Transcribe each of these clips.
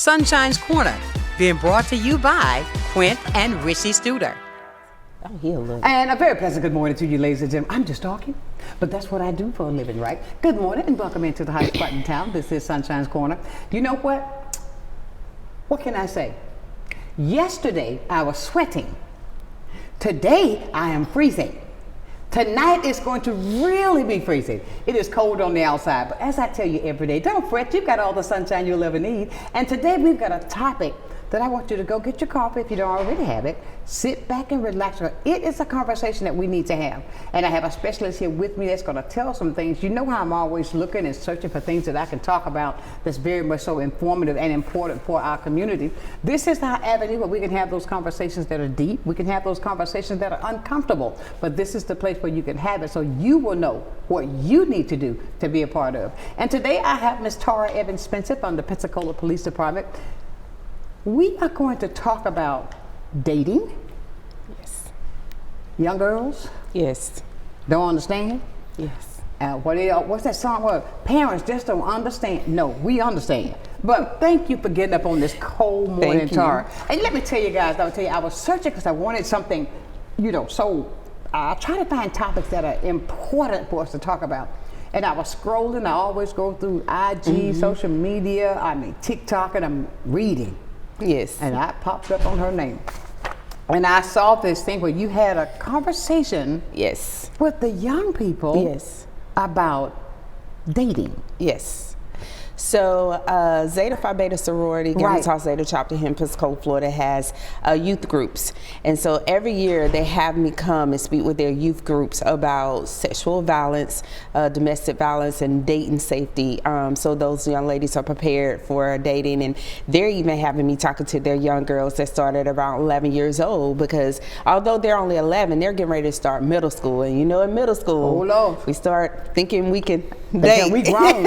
Sunshine's Corner, being brought to you by Quint and Richie Studer. Oh, he a little. And a very pleasant good morning to you, ladies and gentlemen. I'm just talking, but that's what I do for a living, right? Good morning and welcome into the hottest spot in town. This is Sunshine's Corner. You know what? What can I say? Yesterday, I was sweating. Today, I am freezing. Tonight, it's going to really be freezing. It is cold on the outside, but as I tell you every day, don't fret, you've got all the sunshine you'll ever need. And today, we've got a topic that I want you to go get your coffee if you don't already have it. Sit back and relax. It is a conversation that we need to have. And I have a specialist here with me that's going to tell some things. You know how I'm always looking and searching for things that I can talk about that's very much so informative and important for our community. This is our avenue where we can have those conversations that are deep. We can have those conversations that are uncomfortable. But this is the place where you can have it so you will know what you need to do to be a part of. And today I have Ms. Tara Evans Spencer from the Pensacola Police Department. We are going to talk about dating. Yes. Young girls Yes. don't understand. Yes. What's that song? What? Parents just don't understand. No, we understand. But thank you for getting up on this cold morning, Thank you. Tara. And let me tell you guys, I was searching because I wanted something, so I try to find topics that are important for us to talk about. And I was scrolling. I always go through IG, social media, TikTok, and I'm reading. Yes. And I popped up on her name. And I saw this thing where you had a conversation Yes. with the young people Yes. about dating. Yes. So Zeta Phi Beta sorority, Gamma Right. Tau Zeta chapter here in Pensacola, Florida has youth groups. And so every year they have me come and speak with their youth groups about sexual violence, domestic violence, and dating safety. So those young ladies are prepared for dating, and they're even having me talking to their young girls that started around 11 years old, because although they're only 11, they're getting ready to start middle school. And in middle school, Oh, Lord. we start thinking we can date. We grown.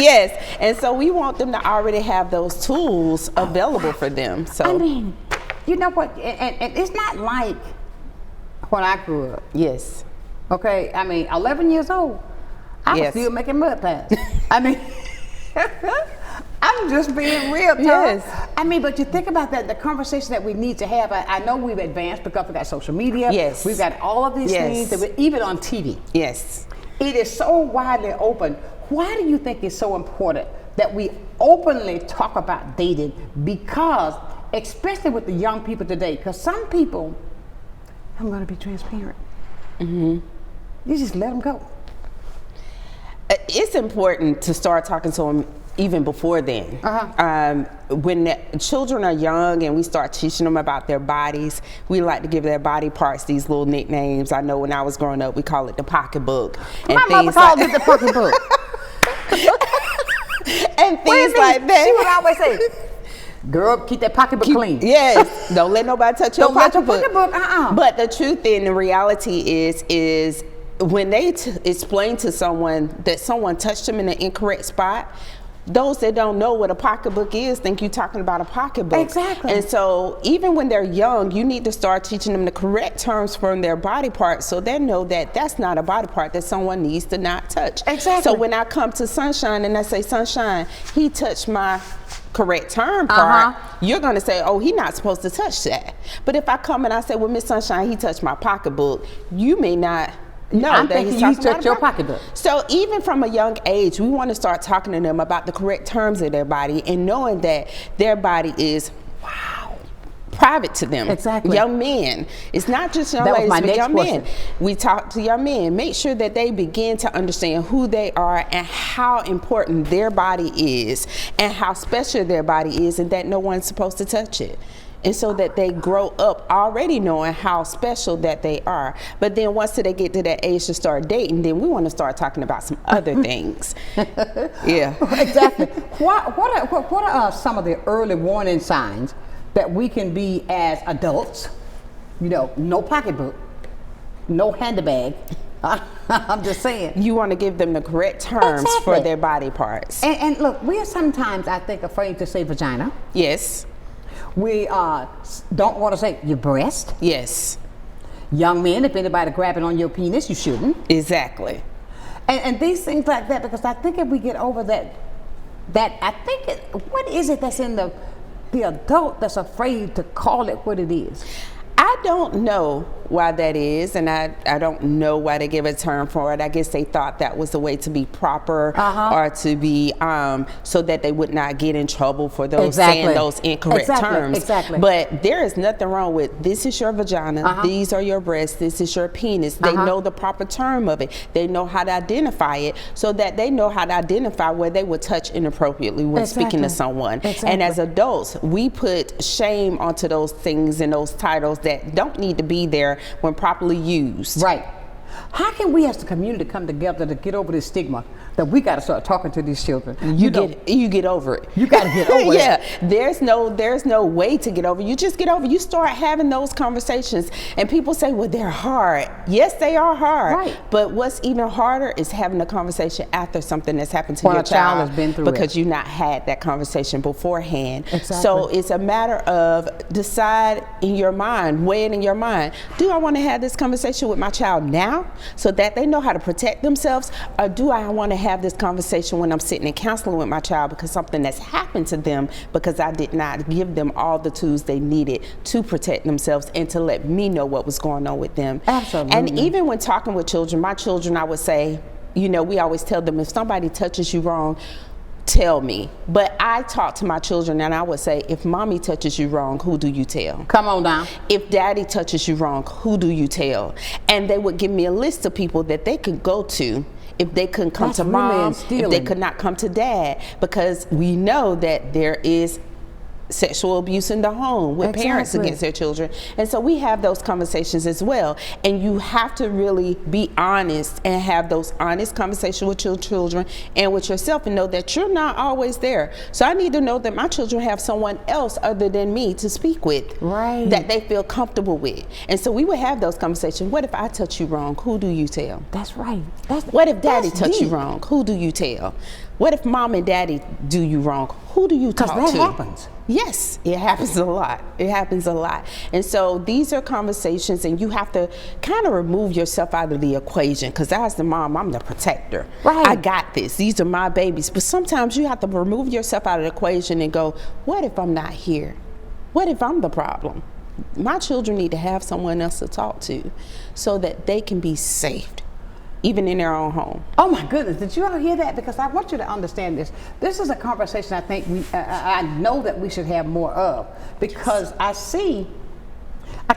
Yes, and so we want them to already have those tools available for them. So You know what? And it's not like when I grew up. yes, Okay, 11 years old, I was Yes. still making mud pies. I'm just being real, Tara. Yes. But you think about that, the conversation that we need to have. I know we've advanced because we got social media. Yes. We've got all of these Yes. things, even on TV. yes. It is so widely open. Why do you think it's so important that we openly talk about dating? Because, especially with the young people today, because some people, I'm going to be transparent. You just let them go. It's important to start talking to them even before then. When the children are young and we start teaching them about their bodies, we like to give their body parts these little nicknames. I know when I was growing up, we call it the pocketbook. And My mother called it the pocketbook. and things like that. She would always say, girl, keep that pocketbook clean. Yes, don't let nobody touch your Don't touch your pocketbook. pocketbook, But the truth and the reality is when they explain to someone that someone touched them in the incorrect spot, those that don't know what a pocketbook is think you're talking about a pocketbook. Exactly. And so even when they're young, you need to start teaching them the correct terms from their body parts so they know that that's not a body part that someone needs to not touch. Exactly. So when I come to Sonshine and I say, Sonshine, he touched my correct term part, you're going to say, oh, he's not supposed to touch that. But if I come and I say, well, Miss Sonshine, he touched my pocketbook, you may not know I'm that he's thinking you talking about touched your pocketbook. So even from a young age, we want to start talking to them about the correct terms of their body and knowing that their body is private to them. Exactly. Young men. It's not just young That was ladies, my but next young question. men. We talk to young men. Make sure that they begin to understand who they are and how important their body is and how special their body is and that no one's supposed to touch it. And so that they grow up already knowing how special that they are. But then once they get to that age to start dating, then we want to start talking about some other things. Yeah. Exactly. What are some of the early warning signs that we can be as adults? No pocketbook, no handbag. I'm just saying. You want to give them the correct terms for their body parts. And look, we are sometimes, I think, afraid to say vagina. Yes. We don't want to say your breast. Yes. Young men, if anybody grabbing on your penis, you shouldn't. Exactly. And these things like that, because I think if we get over that that I think, what is it that's in the adult that's afraid to call it what it is? I don't know why that is, and I don't know why they give a term for it. I guess they thought that was the way to be proper, or to be so that they would not get in trouble for those saying those incorrect terms. Exactly. But there is nothing wrong with, this is your vagina, these are your breasts, this is your penis. They know the proper term of it. They know how to identify it, so that they know how to identify where they would touch inappropriately when speaking to someone. And as adults, we put shame onto those things and those titles that don't need to be there when properly used. Right. How can we as a community come together to get over this stigma that we got to start talking to these children? You get over it. You got to get over it. There's no way to get over it. You just get over it. You start having those conversations, and people say, well, they're hard. Yes, they are hard. Right. But what's even harder is having a conversation after something that's happened to your child has been through because you not had that conversation beforehand. Exactly. So it's a matter of decide in your mind, weigh it in your mind. Do I want to have this conversation with my child now, so that they know how to protect themselves, or do I want to have this conversation when I'm sitting in counseling with my child because something that's happened to them because I did not give them all the tools they needed to protect themselves and to let me know what was going on with them. Absolutely. And even when talking with children, my children, I would say, you know, we always tell them, if somebody touches you wrong, tell me. But I talk to my children and I would say, if mommy touches you wrong, who do you tell? Come on down. If daddy touches you wrong, who do you tell? And they would give me a list of people that they could go to if they couldn't come to mom, if they could not come to dad, because we know that there is sexual abuse in the home with parents against their children. And so we have those conversations as well. And you have to really be honest and have those honest conversations with your children and with yourself, and know that you're not always there. So I need to know that my children have someone else other than me to speak with, that they feel comfortable with. And so we would have those conversations. What if I touch you wrong? Who do you tell? That's right. What if daddy touch you wrong? Who do you tell? What if mom and daddy do you wrong? Who do you talk to? Because that happens. Yes, it happens a lot. It happens a lot. And so these are conversations, and you have to kind of remove yourself out of the equation, because as the mom, I'm the protector. Right. I got this. These are my babies. But sometimes you have to remove yourself out of the equation and go, what if I'm not here? What if I'm the problem? My children need to have someone else to talk to so that they can be safe, even in their own home. Oh my goodness, did you all hear that? Because I want you to understand this. This is a conversation I think I know that we should have more of, because I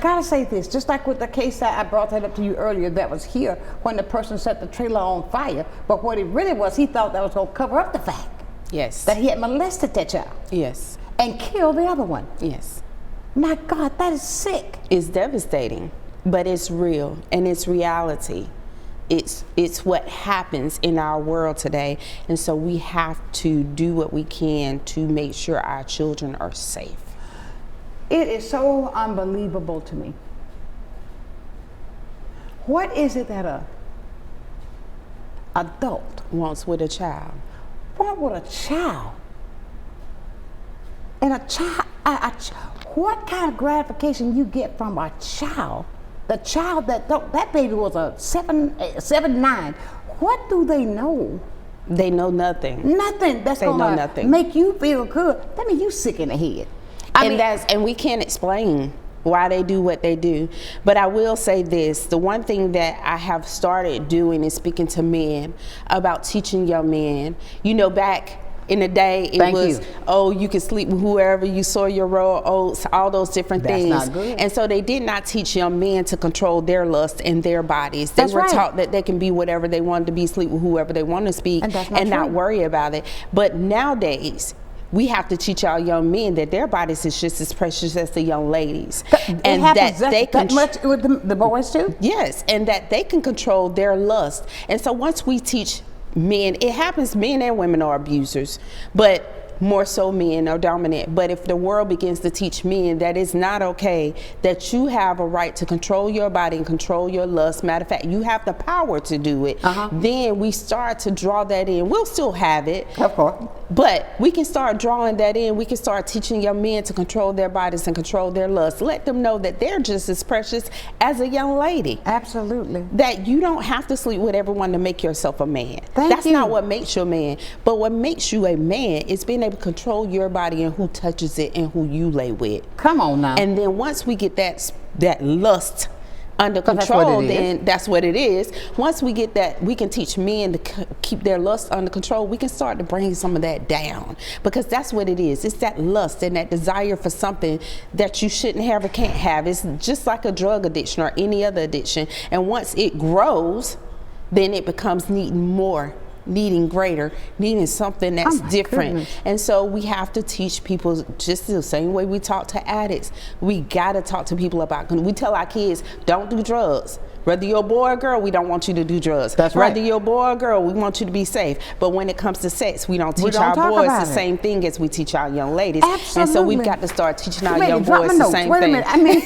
gotta say this, just like with the case that I brought that up to you earlier that was here, when the person set the trailer on fire, but what it really was, he thought that was gonna cover up the fact that he had molested that child. Yes. And killed the other one. Yes. My God, that is sick. It's devastating, but it's real and it's reality. It's what happens in our world today, and so we have to do what we can to make sure our children are safe. It is so unbelievable to me. What is it that a adult wants with a child? Want with a child? And a child, what kind of gratification you get from a child? The child that baby was a 7'9". What do they know? They know nothing. Nothing. That's gonna make you feel good. That means you sick in the head. And we can't explain why they do what they do. But I will say this, the one thing that I have started doing is speaking to men about teaching young men. You know, back in the day, it was, oh, you can sleep with whoever, you sow your raw oats, all those different things. That's not good. And so they did not teach young men to control their lust and their bodies. They were taught that they can be whatever they wanted to be, sleep with whoever they want to speak, and not worry about it. But nowadays, we have to teach our young men that their bodies is just as precious as the young ladies. And that they can much with the boys too? Yes, and that they can control their lust. And so once we teach men, it happens, men and women are abusers, but more so men are dominant. But if the world begins to teach men that it's not okay, that you have a right to control your body and control your lust, matter of fact, you have the power to do it, then we start to draw that in. We'll still have it, Of course. but we can start drawing that in. We can start teaching young men to control their bodies and control their lust. Let them know that they're just as precious as a young lady. Absolutely. That you don't have to sleep with everyone to make yourself a man. Thank you. Not what makes you a man. But what makes you a man is being able to control your body and who touches it and who you lay with. Come on now. And then once we get that lust under control, then that's what it is. Once we get that, we can teach men to keep their lust under control. We can start to bring some of that down, because that's what it is. It's that lust and that desire for something that you shouldn't have or can't have. It's just like a drug addiction or any other addiction. And once it grows, then it becomes needing more, needing greater, needing something that's different. Goodness. And so we have to teach people just the same way we talk to addicts. We got to talk to people about, we tell our kids, don't do drugs. Whether you're a boy or girl, we don't want you to do drugs. That's right. Whether you're a boy or girl, we want you to be safe. But when it comes to sex, we don't teach our boys the same thing as we teach our young ladies. Absolutely. And so we've got to start teaching our young boys the same Wait thing. a minute. I mean,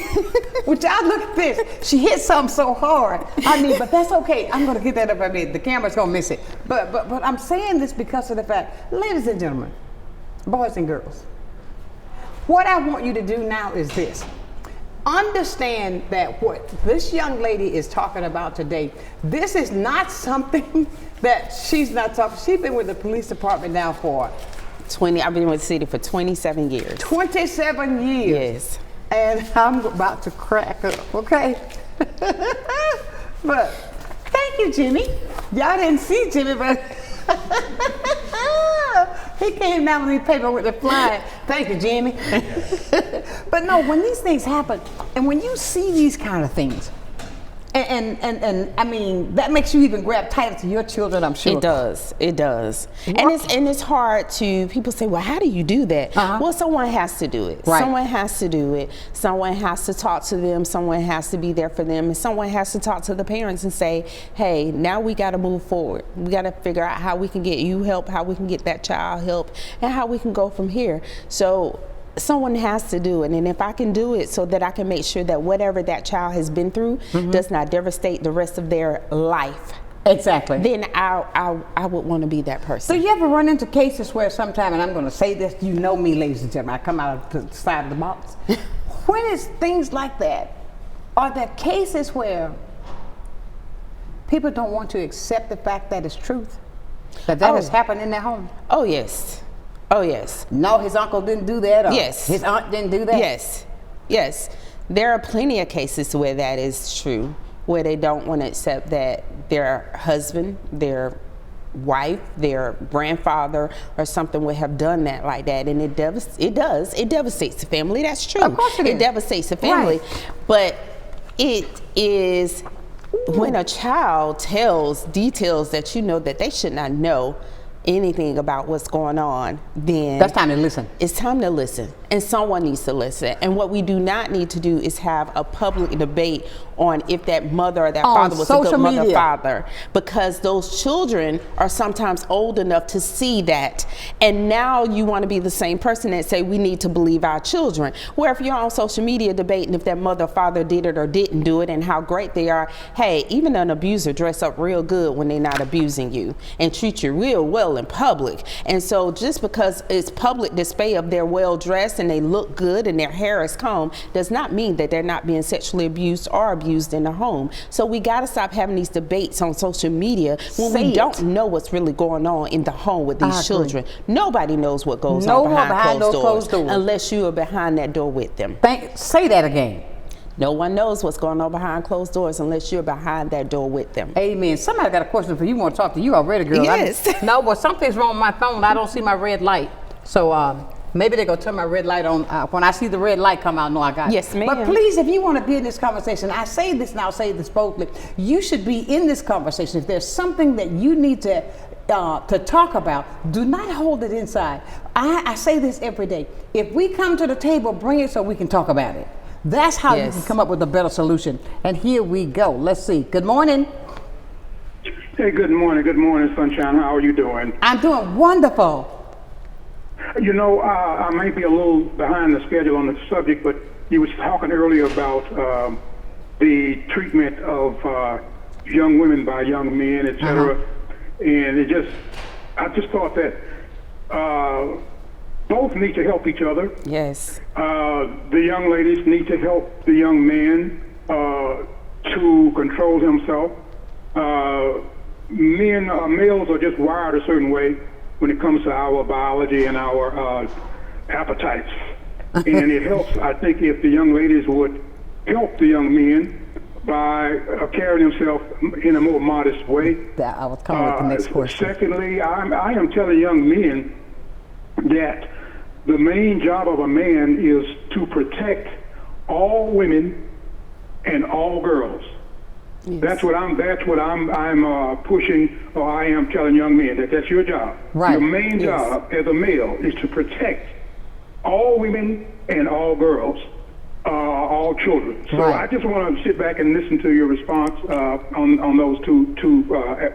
would y'all look at this? She hit something so hard. I mean, but that's okay. I'm going to get that up. I mean, the camera's going to miss it. But I'm saying this because of the fact, ladies and gentlemen, boys and girls, what I want you to do now is this. Understand that what this young lady is talking about today, this is not something that she's not talking. She's been with the police department now for 20. I've been with the city for 27 years. 27 years. Yes. And I'm about to crack up, okay? But thank you, Jimmy. Y'all didn't see Jimmy, but he came down with the paper with the flag. Thank you, Jimmy. But no, when these things happen, and when you see these kind of things, and I mean, that makes you even grab tighter to your children, I'm sure. It does. It does. And it's hard to, people say, well, how do you do that? Well, someone has to do it. Right. Someone has to do it. Someone has to talk to them. Someone has to be there for them. And someone has to talk to the parents and say, hey, now we got to move forward. We got to figure out how we can get you help, how we can get that child help, and how we can go from here. So someone has to do it, and if I can do it so that I can make sure that whatever that child has been through does not devastate the rest of their life, Exactly. then I would want to be that person. So you ever run into cases where sometime, and I'm going to say this, you know me, ladies and gentlemen, I come out of the side of the box. When it's things like that, are there cases where people don't want to accept the fact that it's truth? That has happened in their home? Oh, yes. Oh, yes. No, his uncle didn't do that, or Yes. his aunt didn't do that? Yes. Yes. There are plenty of cases where that is true, where they don't want to accept that their husband, their wife, their grandfather or something would have done that like that, and it devastates the family. That's true. Of course it is. Devastates the family. Right. But it is when a child tells details that you know that they should not know anything about what's going on, then That's time to listen. it's time to listen, and someone needs to listen. And what we do not need to do is have a public debate on if that mother or that father was a good social mother or media. father, because those children are sometimes old enough to see that, and now you want to be the same person that say we need to believe our children. Where if you're on social media debating if that mother or father did it or didn't do it and how great they are, hey, even an abuser dress up real good when they're not abusing you and treat you real well in public. And so just because it's public display of they're well dressed and they look good and their hair is combed does not mean that they're not being sexually abused or abused in the home. So we got to stop having these debates on social media when we don't know what's really going on in the home with these children. Nobody knows what goes on behind closed doors unless you are behind that door with them. Say that again. No one knows what's going on behind closed doors unless you're behind that door with them. Amen. Somebody got a question for you. Want to talk to you already, girl? Yes. No, but something's wrong with my phone. I don't see my red light. So maybe they're going to turn my red light on. When I see the red light come out, no, I got it. Yes, ma'am. But please, if you want to be in this conversation, I say this and I'll say this boldly. You should be in this conversation. If there's something that you need to talk about, do not hold it inside. I say this every day. If we come to the table, bring it so we can talk about it. That's how you can come up with a better solution. And here we go. Let's see. Good morning. Hey, good morning. Good morning, Sunshine. How are you doing? I'm doing wonderful. You know, I might be a little behind the schedule on the subject, but you was talking earlier about the treatment of young women by young men, et cetera. And I just thought that both need to help each other. Yes. The young ladies need to help the young man to control himself. Males are just wired a certain way when it comes to our biology and our appetites. And it helps, I think, if the young ladies would help the young men by carrying themselves in a more modest way. That I was calling the next question. Secondly, I am telling young men that the main job of a man is to protect all women and all girls. Yes. That's what I'm pushing, or I am telling young men that's your job. Right. Your main job as a male is to protect all women and all girls, all children. So I just want to sit back and listen to your response on those two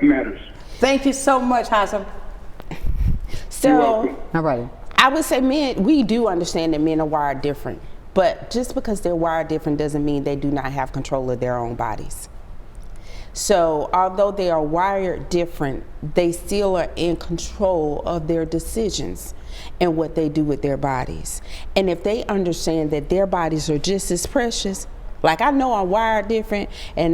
matters. Thank you so much, Hassan. So, all right. I would say men, we do understand that men are wired different, but just because they're wired different doesn't mean they do not have control of their own bodies. So although they are wired different, they still are in control of their decisions and what they do with their bodies. And if they understand that their bodies are just as precious, like I know I'm wired different, and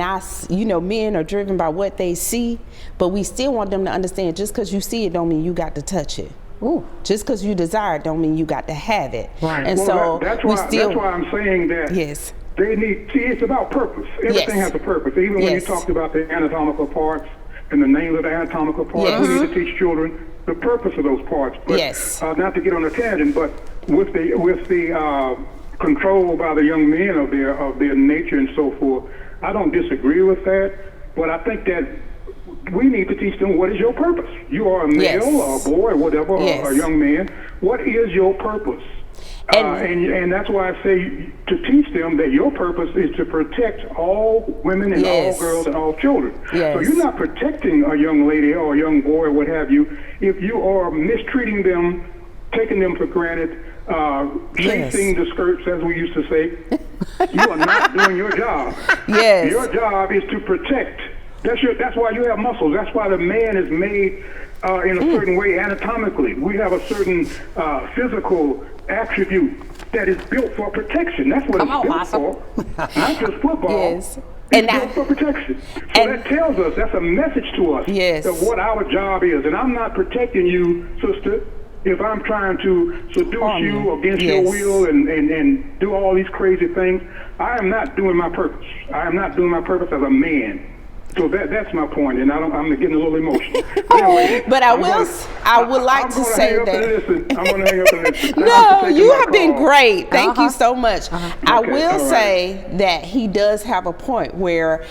men are driven by what they see, but we still want them to understand just because you see it don't mean you got to touch it. Ooh. Just because you desire it don't mean you got to have it. Right. And that's why I'm saying that. Yes. They need, it's about purpose. Everything has a purpose. Even when you talked about the anatomical parts and the names of the anatomical parts, we need to teach children the purpose of those parts. But not to get on a tangent, but with the control by the young men of their nature and so forth, I don't disagree with that. But I think that we need to teach them what is your purpose. You are a male or a boy or whatever, or a young man. What is your purpose? And that's why I say to teach them that your purpose is to protect all women and all girls and all children. So you're not protecting a young lady or a young boy or what have you if you are mistreating them, taking them for granted, chasing the skirts, as we used to say. You are not doing your job. Your job is to protect. That's why you have muscles. That's why the man is made in a certain way anatomically. We have a certain physical attribute that is built for protection. That's what it's built for. Not just football. It's built for protection. So that tells us, that's a message to us of what our job is. And I'm not protecting you, sister, if I'm trying to seduce you against your will and do all these crazy things. I am not doing my purpose. I am not doing my purpose as a man. So that's my point, and I'm getting a little emotional. Anyway, but I would like to say that. I'm going to hang up and listen. No, you have been great. Thank you so much. I will say that he does have a point where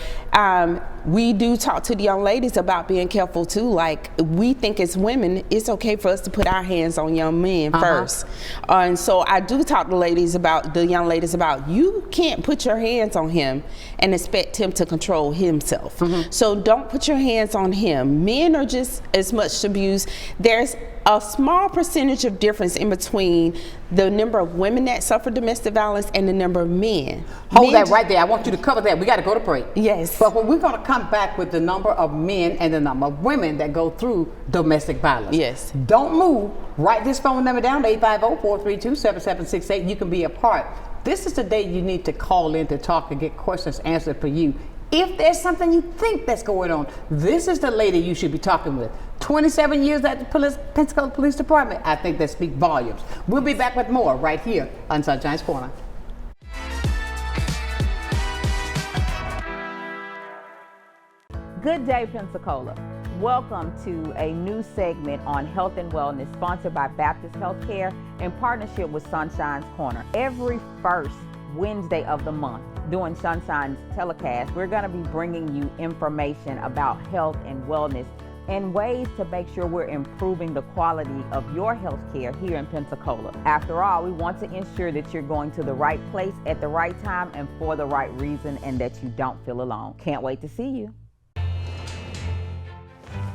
we do talk to the young ladies about being careful too. Like, we think as women, it's okay for us to put our hands on young men first. And so I do talk to the young ladies about, you can't put your hands on him and expect him to control himself. So don't put your hands on him. Men are just as much abused. There's a small percentage of difference in between the number of women that suffer domestic violence and the number of men. Hold that right there. I want you to cover that. We got to go to break. Yes. But we're going to come back with the number of men and the number of women that go through domestic violence. Yes. Don't move. Write this phone number down, 850-432-7768. You can be a part. This is the day you need to call in to talk and get questions answered for you. If there's something you think that's going on, this is the lady you should be talking with. 27 years at the Pensacola Police Department. I think that speaks volumes. We'll be back with more right here on Sunshine's Corner. Good day, Pensacola. Welcome to a new segment on health and wellness sponsored by Baptist Healthcare in partnership with Sunshine's Corner. Every first Wednesday of the month during Sunshine's telecast, we're going to be bringing you information about health and wellness and ways to make sure we're improving the quality of your health care here in Pensacola. After all, we want to ensure that you're going to the right place at the right time and for the right reason, and that you don't feel alone. Can't wait to see you.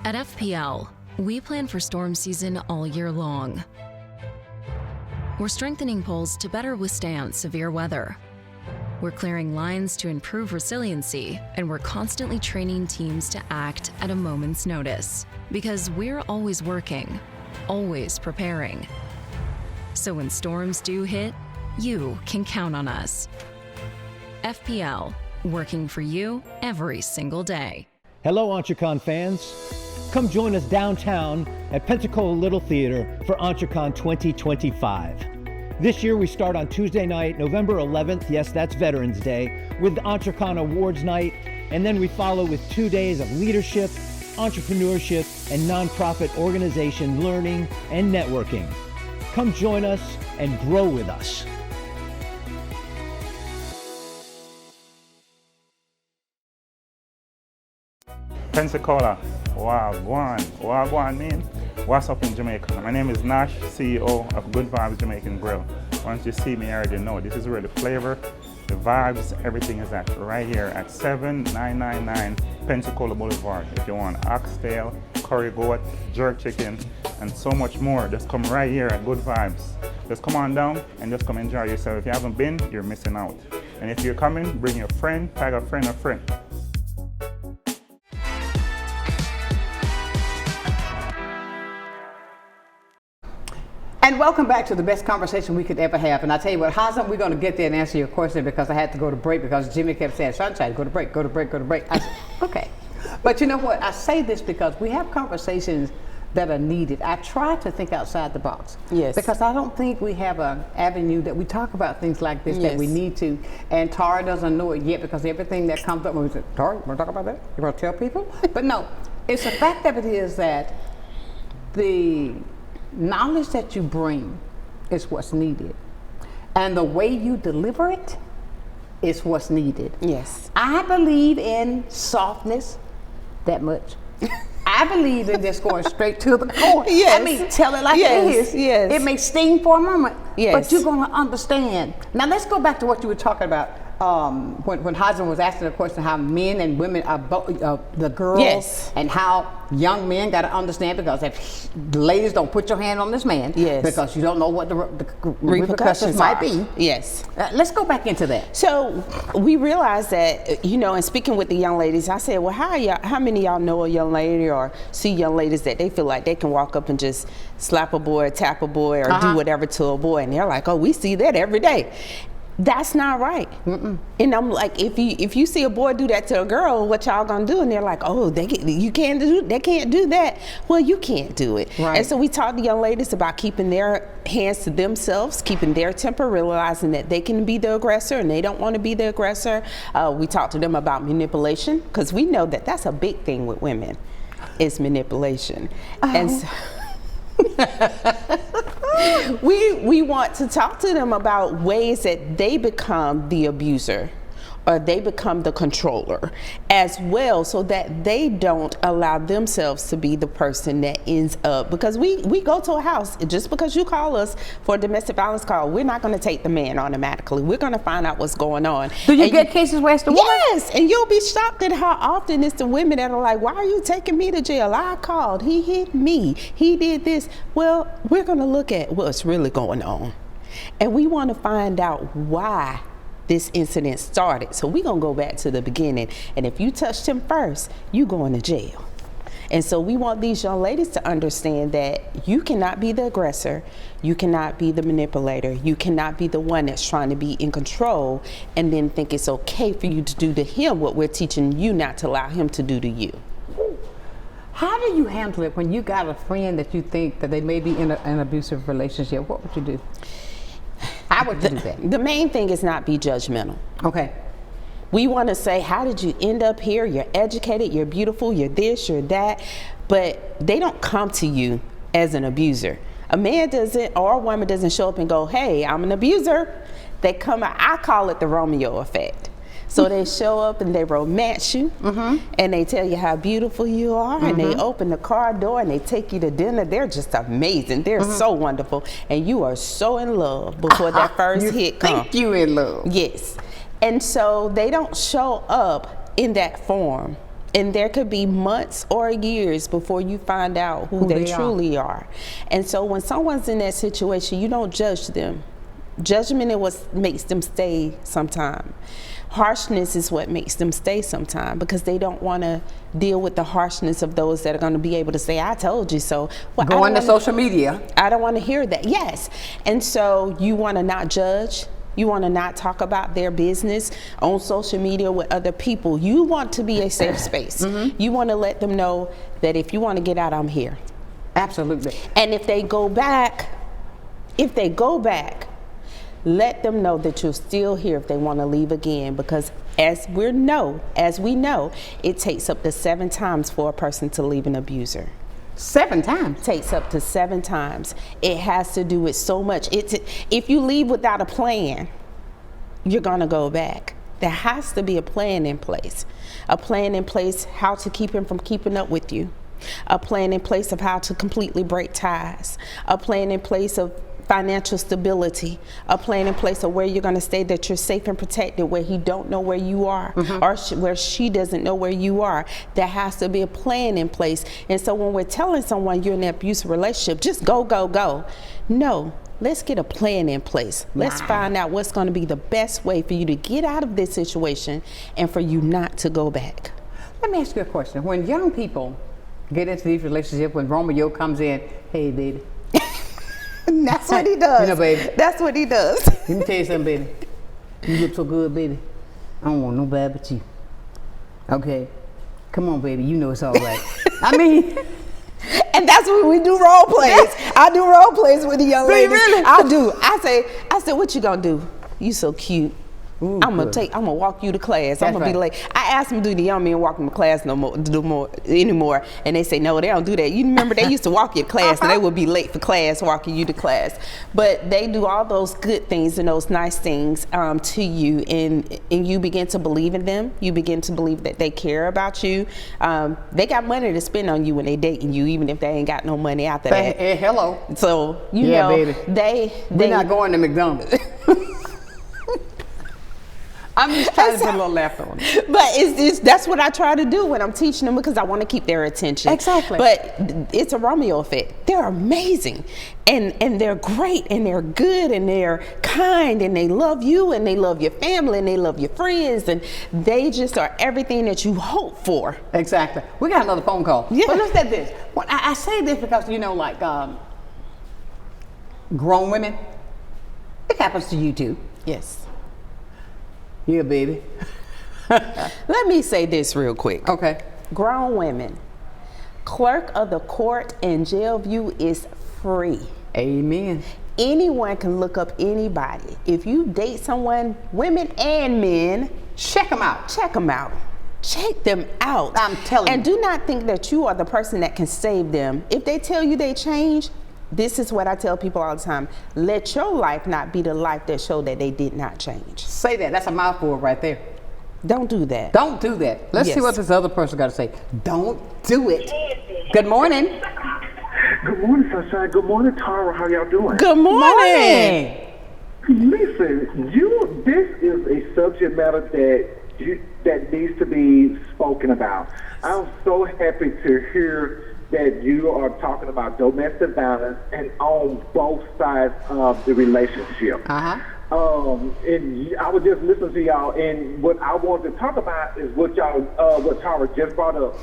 At FPL, we plan for storm season all year long. We're strengthening poles to better withstand severe weather. We're clearing lines to improve resiliency, and we're constantly training teams to act at a moment's notice. Because we're always working, always preparing. So when storms do hit, you can count on us. FPL, working for you every single day. Hello, Entrecon fans. Come join us downtown at Pensacola Little Theater for Entrecon 2025. This year we start on Tuesday night, November 11th, yes, that's Veterans Day, with the Entrecon Awards Night, and then we follow with 2 days of leadership, entrepreneurship, and nonprofit organization learning and networking. Come join us and grow with us. Pensacola, Wagwan, man. What's up in Jamaica? My name is Nash, CEO of Good Vibes Jamaican Grill. Once you see me, you already know this is where the flavor, the vibes, everything is at. Right here at 7999 Pensacola Boulevard. If you want oxtail, curry goat, jerk chicken, and so much more, just come right here at Good Vibes. Just come on down and just come enjoy yourself. If you haven't been, you're missing out. And if you're coming, bring your friend, tag a friend, And welcome back to the best conversation we could ever have. And I tell you what, Hazem, we're going to get there and answer your question because I had to go to break because Jimmy kept saying, Sonshine, go to break, go to break, go to break. I said, okay. But you know what? I say this because we have conversations that are needed. I try to think outside the box. Yes. Because I don't think we have an avenue that we talk about things like this that we need to. And Tara doesn't know it yet because everything that comes up when we say, Tara, you want to talk about that? You want to tell people? But no, it's the fact of it is that the knowledge that you bring is what's needed, and the way you deliver it is what's needed. Yes. I believe in softness that much. I believe in just going straight to the core. Yes. I mean, tell it like it is. Yes. It may sting for a moment, yes, but you're going to understand. Now let's go back to what you were talking about when Hazem was asking the question how men and women are the girls, yes, and how young men got to understand, because if ladies don't put your hand on this man, yes, because you don't know what the repercussions might be. Yes. Let's go back into that. So we realized that, you know, and speaking with the young ladies, I said, well, how many of y'all know a young lady or see young ladies that they feel like they can walk up and just slap a boy, tap a boy, or do whatever to a boy, and they're like, oh, we see that every day. That's not right. Mm-mm. And I'm like, if you see a boy do that to a girl, what y'all gonna do? And they're like, oh, they can't do that. Well, you can't do it. Right. And so we taught the young ladies about keeping their hands to themselves, keeping their temper, realizing that they can be the aggressor and they don't want to be the aggressor. We talked to them about manipulation, because we know that that's a big thing with women, is manipulation. And so we want to talk to them about ways that they become the abuser or they become the controller as well, so that they don't allow themselves to be the person that ends up, because we go to a house, just because you call us for a domestic violence call, we're not going to take the man automatically. We're going to find out what's going on. Do you get cases where it's the woman? Yes, and you'll be shocked at how often it's the women that are like, why are you taking me to jail? I called, he hit me, he did this. Well, we're going to look at what's really going on, and we want to find out why this incident started. So we're gonna go back to the beginning, and if you touched him first, you going to jail. And so we want these young ladies to understand that you cannot be the aggressor, you cannot be the manipulator, you cannot be the one that's trying to be in control and then think it's okay for you to do to him what we're teaching you not to allow him to do to you. How do you handle it when you got a friend that you think that they may be in an abusive relationship? What would you do? How would you do that? The main thing is not be judgmental. Okay. We want to say, how did you end up here? You're educated, you're beautiful, you're this, you're that. But they don't come to you as an abuser. A man doesn't, or a woman doesn't show up and go, hey, I'm an abuser. They come out, I call it the Romeo effect. So they show up and they romance you, and they tell you how beautiful you are, and they open the car door and they take you to dinner. They're just amazing. They're so wonderful, and you are so in love before that first hit comes. Think you in love. Yes. And so they don't show up in that form And there could be months or years before you find out who they truly are. And so when someone's in that situation, you don't judge them. Judgment is what makes them stay sometime. Harshness is what makes them stay sometime, because they don't want to deal with the harshness of those that are going to be able to say, I told you so. Well, go on to social media. I don't want to hear that. Yes. And so you want to not judge. You want to not talk about their business on social media with other people. You want to be a safe space. You want to let them know that if you want to get out, I'm here. Absolutely. And if they go back, let them know that you're still here if they want to leave again, because as we know, it takes up to 7 times for a person to leave an abuser. 7 times? Takes up to 7 times. It has to do with so much. If you leave without a plan, you're gonna go back. There has to be a plan in place. A plan in place how to keep him from keeping up with you. A plan in place of how to completely break ties. A plan in place of financial stability, a plan in place of where you're going to stay, that you're safe and protected, where he don't know where you are, or where she doesn't know where you are. There has to be a plan in place. And so when we're telling someone you're in an abusive relationship, just go, go, go. No, let's get a plan in place. Let's find out what's going to be the best way for you to get out of this situation and for you not to go back. Let me ask you a question. When young people get into these relationships, when Romeo comes in, hey, baby. That's what he does. You know, baby. That's what he does. Let me tell you something, baby. You look so good, baby. I don't want nobody but you. Okay? Come on, baby. You know it's all right. I mean... And that's when we do role plays. I do role plays with the young ladies. Really? I do. I say, what you gonna do? You so cute. Ooh, I'm gonna walk you to class. I'm gonna be late. I asked them, do the young men walk them to class anymore? And they say, no, they don't do that. You remember they used to walk you to class and they would be late for class, walking you to class. But they do all those good things and those nice things to you, and you begin to believe in them. You begin to believe that they care about you. They got money to spend on you when they dating you, even if they ain't got no money after that. Hey, hello. So you know, baby. We're not going to McDonald's. I'm just trying to put a little laughter on it. But that's what I try to do when I'm teaching them, because I want to keep their attention. Exactly. But it's a Romeo effect. They're amazing, and they're great, and they're good, and they're kind, and they love you, and they love your family, and they love your friends, and they just are everything that you hope for. Exactly. We got another phone call. Yeah. But look at this. Well, I say this because, you know, like grown women, it happens to you too. Yes. Yeah, baby. Let me say this real quick. Okay. Grown women, clerk of the court in jail view is free. Amen. Anyone can look up anybody. If you date someone, women and men, check them out. Check them out. Check them out. I'm telling you. And do not think that you are the person that can save them. If they tell you they change, this is what I tell people all the time. Let your life not be the life that showed that they did not change. Say that. That's a mouthful right there. Don't do that. Don't do that. Let's see what this other person got to say. Don't do it. Good morning. Good morning, Sonshine. Good morning, Tara. How y'all doing? Good morning. Listen, this is a subject matter that needs to be spoken about. I'm so happy to hear that you are talking about domestic violence and on both sides of the relationship. And I was just listening to y'all, and what I wanted to talk about is what Tara just brought up.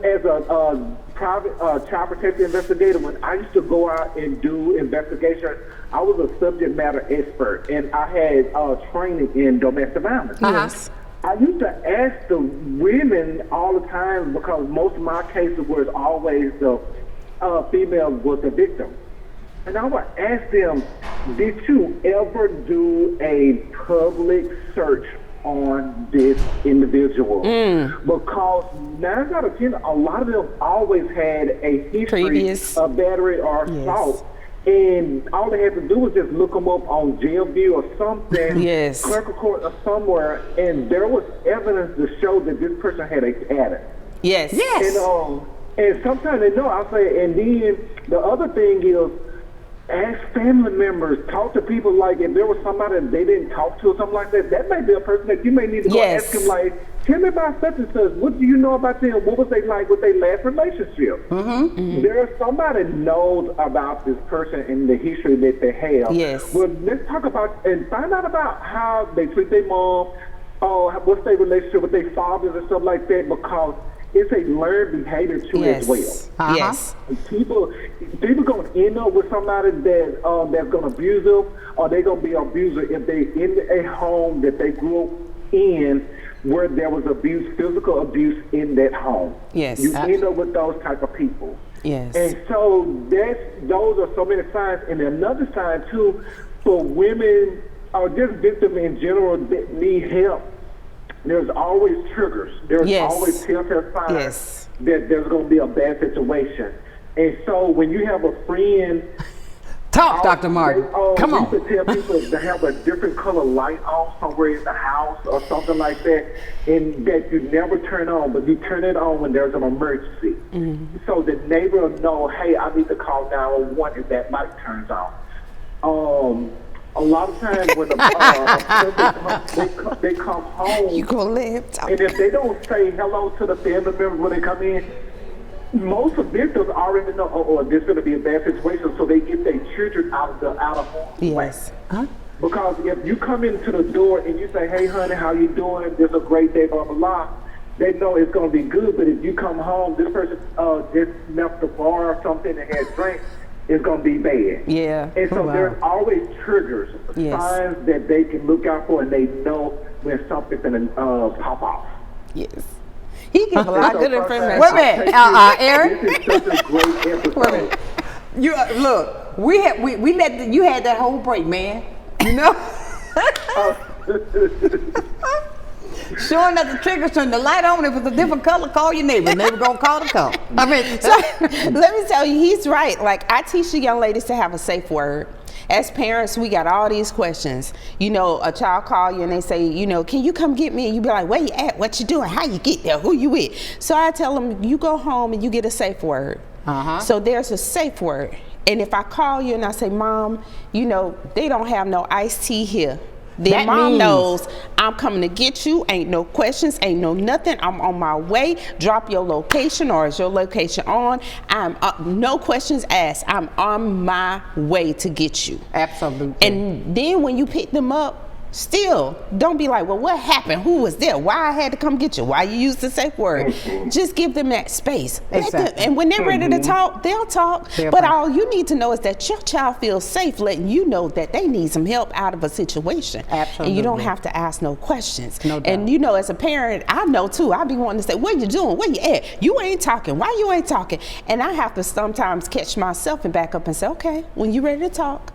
As a private child protective investigator, when I used to go out and do investigation, I was a subject matter expert, and I had training in domestic violence. Yes. I used to ask the women all the time, because most of my cases was always the female was the victim. And I would ask them, did you ever do a public search on this individual? Because 9 out of 10, a lot of them always had a history of battery or assault. And all they had to do was just look them up on jail view or something, clerk of court or somewhere, and there was evidence to show that this person had a pattern. Yes. And sometimes they know. I say, and then the other thing is, ask family members, talk to people. Like if there was somebody that they didn't talk to or something like that, that may be a person that you may need to go ask him, like, tell me about such and such. What do you know about them? What was they like with their last relationship? There's somebody knows about this person and the history that they have. Yes. Well, let's talk about and find out about how they treat their mom, what's their relationship with their fathers and stuff like that, because it's a learned behavior too as well. Yes. People gonna end up with somebody that that's gonna abuse them, or they're gonna be an abuser if they in a home that they grew up in where there was abuse, physical abuse in that home. Yes. You end up with those type of people. Yes. And so those are so many signs. And another sign too, for women or just victims in general that need help, there's always triggers. There's always telltale signs that there's going to be a bad situation. And so when you have a friend... Talk, Dr. Martin. Come on. You could tell people to have a different color light on somewhere in the house or something like that, and that you never turn on, but you turn it on when there's an emergency. So the neighbor will know, hey, I need to call 911 if that light turns on. A lot of times when they come home, you gonna let him talk. And if they don't say hello to the family members when they come in, most of victims already know, this is going to be a bad situation, so they get their children out of harm's way. Because if you come into the door and you say, hey, honey, how you doing? This is a great day, blah, blah, blah, they know it's going to be good. But if you come home, this person just left the bar or something and had drinks, it's going to be bad. And so there's always triggers, signs that they can look out for, and they know when something's going to pop off. He gives a lot of good information. Wait a minute, Aaron. This is such a great episode. You look, we let you had that whole break, man. You know. Showing that the triggers turn the light on. If it's a different color, call your neighbor. Neighbor gonna call the call. I mean, so let me tell you, he's right. Like, I teach the young ladies to have a safe word. As parents, we got all these questions. You know, a child call you and they say, you know, can you come get me? And you be like, where you at? What you doing? How you get there? Who you with? So I tell them, you go home and you get a safe word. So there's a safe word. And if I call you and I say, Mom, you know, they don't have no iced tea here. Then Mom knows I'm coming to get you. Ain't no questions, ain't no nothing. I'm on my way. Drop your location, or is your location on? I'm no questions asked. I'm on my way to get you. Absolutely. And then when you pick them up, still don't be like, well, what happened? Who was there? Why I had to come get you? Why you used the safe word? Just give them that space. Exactly. And when they're ready to talk, they'll talk. But all you need to know is that your child feels safe, letting you know that they need some help out of a situation. Absolutely. And you don't have to ask no questions. No doubt. And you know, as a parent, I know too, I be wanting to say, what you doing? Where you at? You ain't talking. Why you ain't talking? And I have to sometimes catch myself and back up and say, okay, when you ready to talk,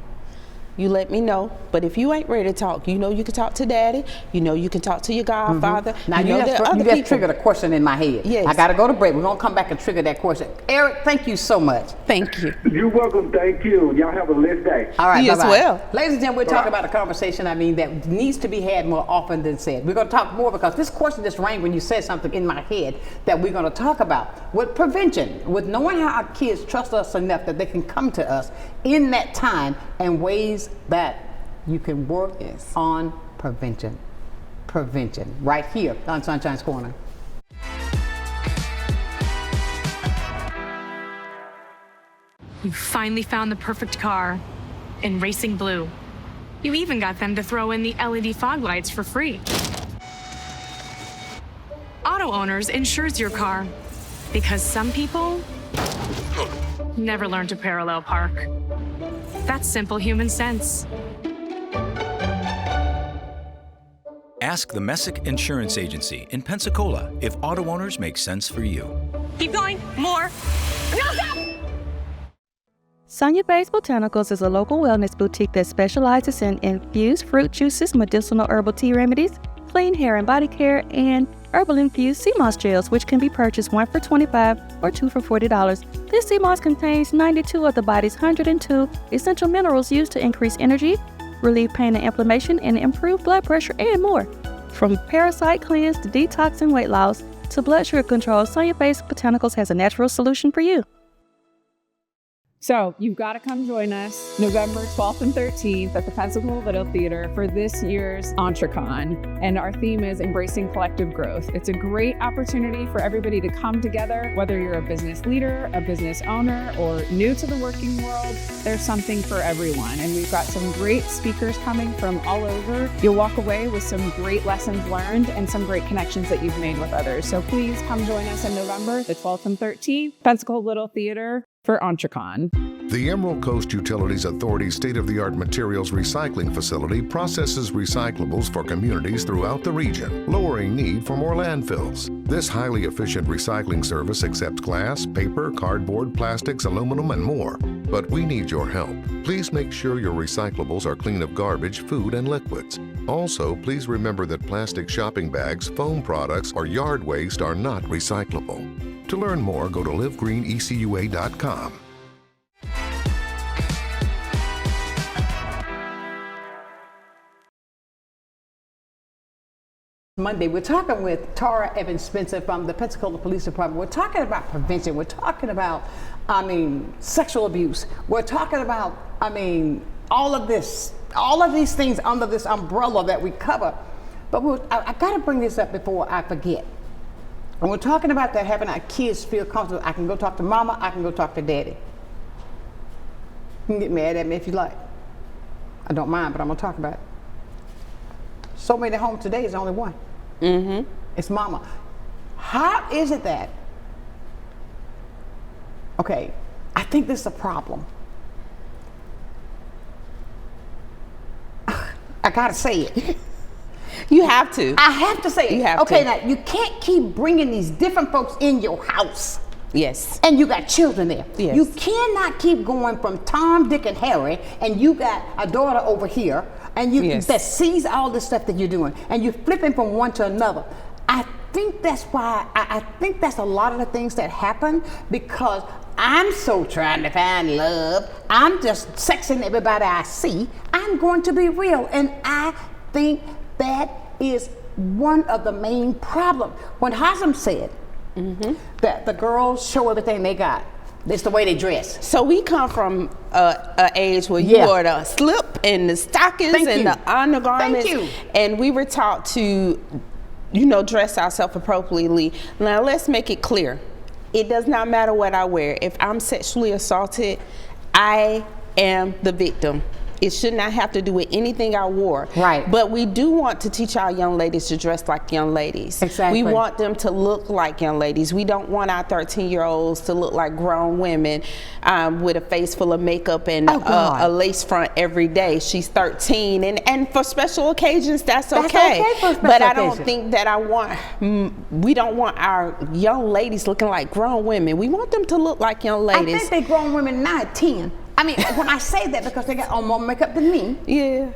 you let me know. But if you ain't ready to talk, you know you can talk to Daddy. You know you can talk to your godfather. Now you just triggered a question in my head. I got to go to break. We're going to come back and trigger that question. Eric, thank you so much. Thank you. You're welcome. Thank you. Y'all have a blessed day. All right, you as well. Ladies and gentlemen, we're talking about a conversation, that needs to be had more often than said. We're going to talk more because this question just rang when you said something in my head that we're going to talk about. With prevention, with knowing how our kids trust us enough that they can come to us in that time, and ways that you can work on prevention. Prevention, right here on Sunshine's Corner. You finally found the perfect car in Racing Blue. You even got them to throw in the LED fog lights for free. Auto Owners insures your car because some people never learn to parallel park. That's simple human sense. Ask the Messick Insurance Agency in Pensacola if auto owners make sense for you. Keep going, more. No, stop! Sonia Bay's Botanicals is a local wellness boutique that specializes in infused fruit juices, medicinal herbal tea remedies, clean hair and body care, and herbal infused sea moss gels, which can be purchased 1 for $25 or 2 for $40. This sea moss contains 92 of the body's 102 essential minerals used to increase energy, relieve pain and inflammation, and improve blood pressure and more. From parasite cleanse to detox and weight loss to blood sugar control, Sonia Bay's Botanicals has a natural solution for you. So you've got to come join us November 12th and 13th at the Pensacola Little Theater for this year's EntreCon. And our theme is Embracing Collective Growth. It's a great opportunity for everybody to come together, whether you're a business leader, a business owner, or new to the working world, there's something for everyone. And we've got some great speakers coming from all over. You'll walk away with some great lessons learned and some great connections that you've made with others. So please come join us in November, the 12th and 13th, Pensacola Little Theater for EntreCon. The Emerald Coast Utilities Authority's state-of-the-art materials recycling facility processes recyclables for communities throughout the region, lowering need for more landfills. This highly efficient recycling service accepts glass, paper, cardboard, plastics, aluminum, and more. But we need your help. Please make sure your recyclables are clean of garbage, food, and liquids. Also, please remember that plastic shopping bags, foam products, or yard waste are not recyclable. To learn more, go to livegreenecua.com. Monday, we're talking with Tara Evans Spencer from the Pensacola Police Department. We're talking about prevention. We're talking about, sexual abuse. We're talking about, all of these things under this umbrella that we cover. But I got to bring this up before I forget. When we're talking about that, having our kids feel comfortable, I can go talk to mama, I can go talk to daddy. You can get mad at me if you like. I don't mind, but I'm gonna talk about it. So many homes today is only one. Mm-hmm. It's mama. How is it that? Okay, I think this is a problem. I gotta say it. You have to. I have to say it. You have okay, to. now you can't keep bringing these different folks in your house. Yes. And you got children there. Yes. You cannot keep going from Tom, Dick, and Harry, and you got a daughter over here, and you that sees all this stuff that you're doing, and you're flipping from one to another. I think that's why, I think that's a lot of the things that happen, because I'm so trying to find love. I'm just sexing everybody I see. I'm going to be real, and I think that is one of the main problems. When Hazem said that the girls show everything they got, it's the way they dress. So we come from an age where you wore the slip and the stockings the undergarments. And we were taught to, dress ourselves appropriately. Now let's make it clear. It does not matter what I wear. If I'm sexually assaulted, I am the victim. It should not have to do with anything I wore. Right. But we do want to teach our young ladies to dress like young ladies. Exactly. We want them to look like young ladies. We don't want our 13-year-olds to look like grown women with a face full of makeup and a lace front every day. She's 13, and for special occasions, that's okay. But I don't think that we don't want our young ladies looking like grown women. We want them to look like young ladies. I think they grown women now at 10. I mean, when I say that, because they got on more makeup than me. Yeah.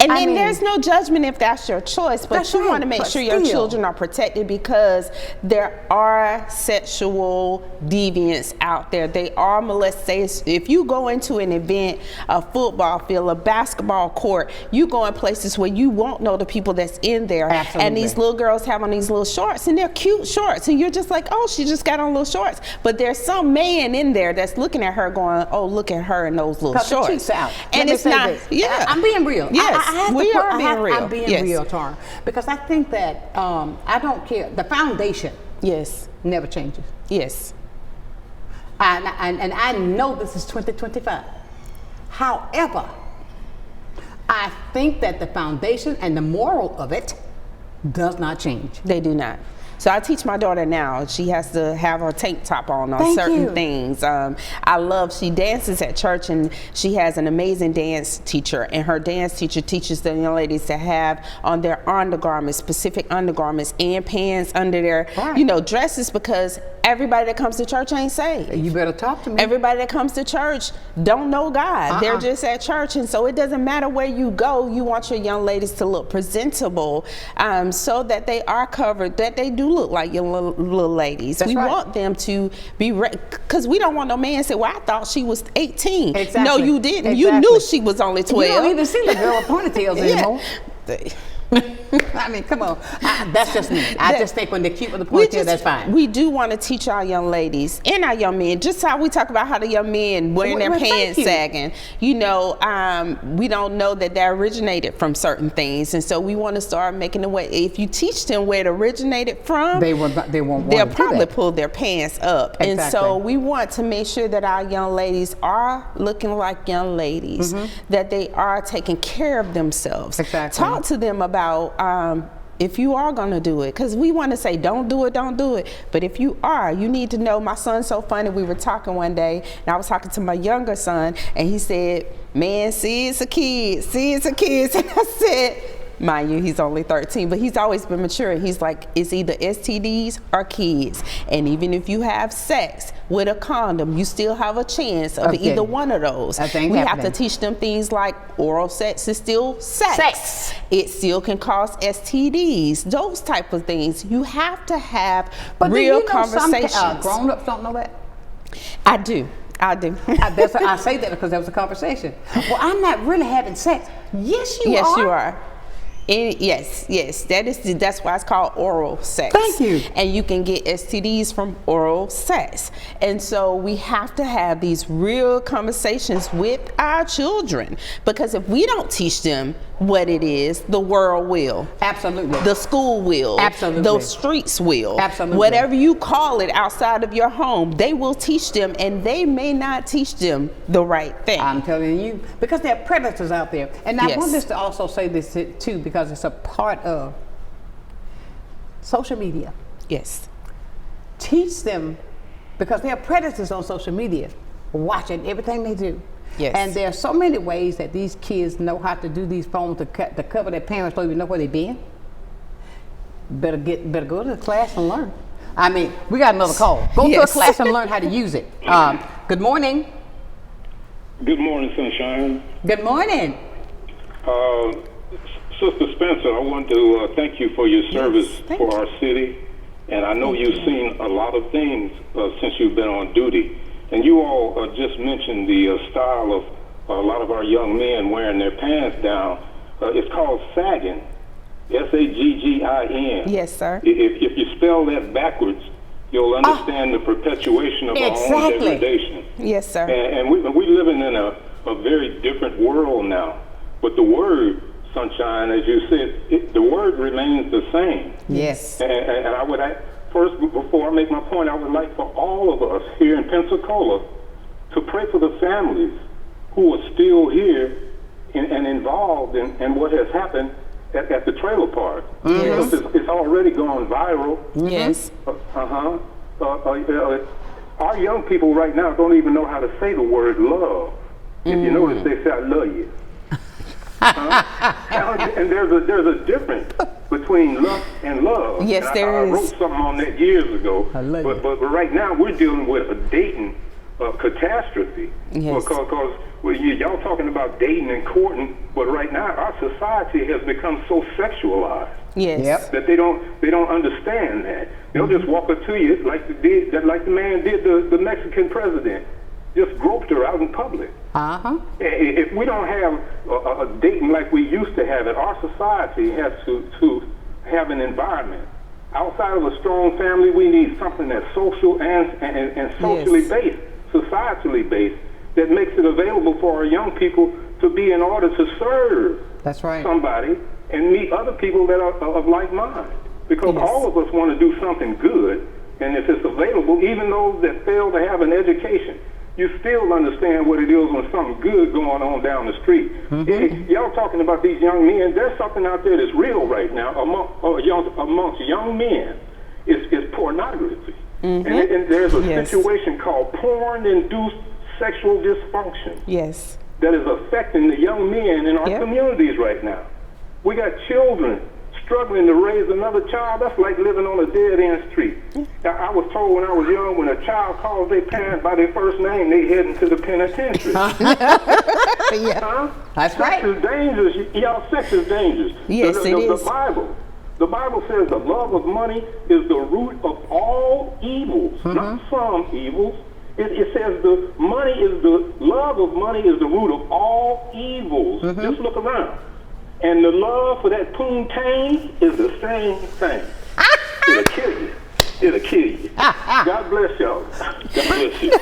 And then there's no judgment if that's your choice, but you want to make sure your children are protected, because there are sexual deviants out there. They are molesters. If you go into an event, a football field, a basketball court, you go in places where you won't know the people that's in there. Absolutely. And these little girls have on these little shorts, and they're cute shorts, and you're just like, oh, she just got on little shorts. But there's some man in there that's looking at her going, oh, look at her in those little shorts. The cheeks out. And it's not, I'm being real. Yes. We are being real. I'm being real, Tara, because I think that I don't care. The foundation, never changes. Yes. And I know this is 2025. However, I think that the foundation and the moral of it does not change. They do not. So I teach my daughter now. She has to have her tank top on certain things. She dances at church, and she has an amazing dance teacher, and her dance teacher teaches the young ladies to have on their undergarments, specific undergarments and pants under their, dresses, because everybody that comes to church ain't saved. You better talk to me. Everybody that comes to church don't know God. They're just at church, and so it doesn't matter where you go. You want your young ladies to look presentable, so that they are covered, that they do look like your little ladies. That's we right. want them to be, because we don't want no man to say, well, I thought she was 18. Exactly. No, you didn't. Exactly. You knew she was only 12. You don't even see the girl with ponytails anymore. I mean, come on. That's just me. I just think when they're cute with the ponytail, that's fine. We do want to teach our young ladies and our young men, just how we talk about how the young men wearing their pants sagging. You know, we don't know that they originated from certain things. And so we want to start making the way, if you teach them where it originated from, they'll probably pull their pants up. Exactly. And so we want to make sure that our young ladies are looking like young ladies, that they are taking care of themselves. Exactly. Talk to them about if you are going to do it, because we want to say don't do it, but if you are, you need to know. My son's so funny. We were talking one day and I was talking to my younger son and he said, man, see, it's a kid, and I said, mind you, he's only 13, but he's always been mature. He's like, it's either STDs or kids. And even if you have sex with a condom, you still have a chance of either one of those. We have to teach them things like oral sex is still sex. It still can cause STDs, those type of things. You have to have real conversations. Some grown-ups don't know that? I do. I say that because there was a conversation. Well, I'm not really having sex. Yes, you are. Yes, you are. Yes, that's why it's called oral sex. Thank you. And you can get STDs from oral sex. And so we have to have these real conversations with our children, because if we don't teach them what it is, the world will. Absolutely. The school will. Absolutely. The streets will. Absolutely. Whatever you call it outside of your home, they will teach them, and they may not teach them the right thing. I'm telling you, because there are predators out there. And I want this to also say this too, because it's a part of social media. Yes. Teach them, because there are predators on social media watching everything they do. Yes. And there are so many ways that these kids know how to do these phones to cover their parents don't even know where they've been. Better go to the class and learn. I mean, we got another call. Go to a class and learn how to use it. Good morning. Good morning, Sonshine. Good morning. Sister Spencer, I want to thank you for your service for our city. And I know you've seen a lot of things since you've been on duty. And you all just mentioned the style of a lot of our young men wearing their pants down. It's called sagging, S-A-G-G-I-N. Yes, sir. If you spell that backwards, you'll understand the perpetuation of our own degradation. Yes, sir. And we're living in a very different world now. But the word, Sonshine, as you said, the word remains the same. Yes. And I would first, before I make my point, I would like for all of us here in Pensacola to pray for the families who are still here and involved in what has happened at the trailer park. Yes. Because it's already gone viral. Yes. Our young people right now don't even know how to say the word love. If you notice, they say, I love you. And there's a difference between lust and love. Yes, and there is. I wrote something on that years ago. But right now we're dealing with a dating catastrophe. Yes. Because y'all talking about dating and courting, but right now our society has become so sexualized. Yes. Yep. That they don't understand that. They'll just walk up to you like the man did the Mexican president. Just groped her out in public. If we don't have a dating like we used to have it, our society has to have an environment. Outside of a strong family, we need something that's social and socially based, societally based, that makes it available for our young people to be in order to serve somebody and meet other people that are of like mind. Because all of us want to do something good, and if it's available, even those that fail to have an education, you still understand what it is when something good going on down the street. Y'all talking about these young men, there's something out there that's real right now amongst young men. It's pornography. And there's a situation called porn-induced sexual dysfunction. Yes. That is affecting the young men in our communities right now. We got children struggling to raise another child. That's like living on a dead-end street. I was told when I was young, when a child calls their parent by their first name, they heading to the penitentiary. That's right. Sex is dangerous. Y'all, sex is dangerous. Yes, it is. The Bible says the love of money is the root of all evils, not some evils. It says the love of money is the root of all evils. Just look around. And the love for that poontang is the same thing. It'll kill you. It'll kill you. God bless y'all. God bless you.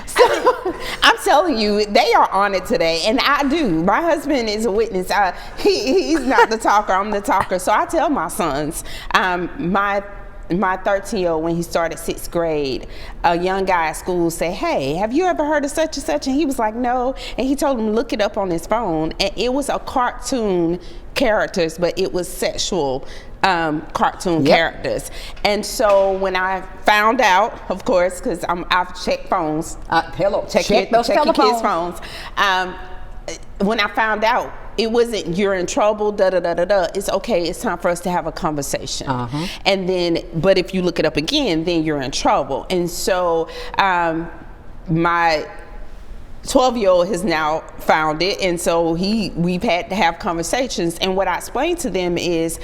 So, I'm telling you, they are on it today, and I do. My husband is a witness. He's not the talker, I'm the talker. So I tell my sons, my 13-year-old, when he started 6th grade, a young guy at school said, "Hey, have you ever heard of such and such?" And he was like, "No." And he told him, look it up on his phone. And it was a cartoon characters, but it was sexual cartoon characters. And so when I found out, of course, because I've checked phones. Check your kids' phones. When I found out, it wasn't you're in trouble, it's okay, it's time for us to have a conversation. And then, but if you look it up again, then you're in trouble. And so my 12-year-old has now found it, and so we've had to have conversations. And what I explain to them is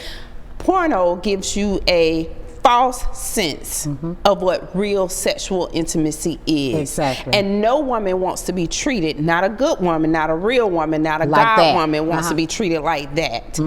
porno gives you a false sense of what real sexual intimacy is. Exactly. And no woman wants to be treated, not a good woman, not a real woman, not a God woman wants to be treated like that.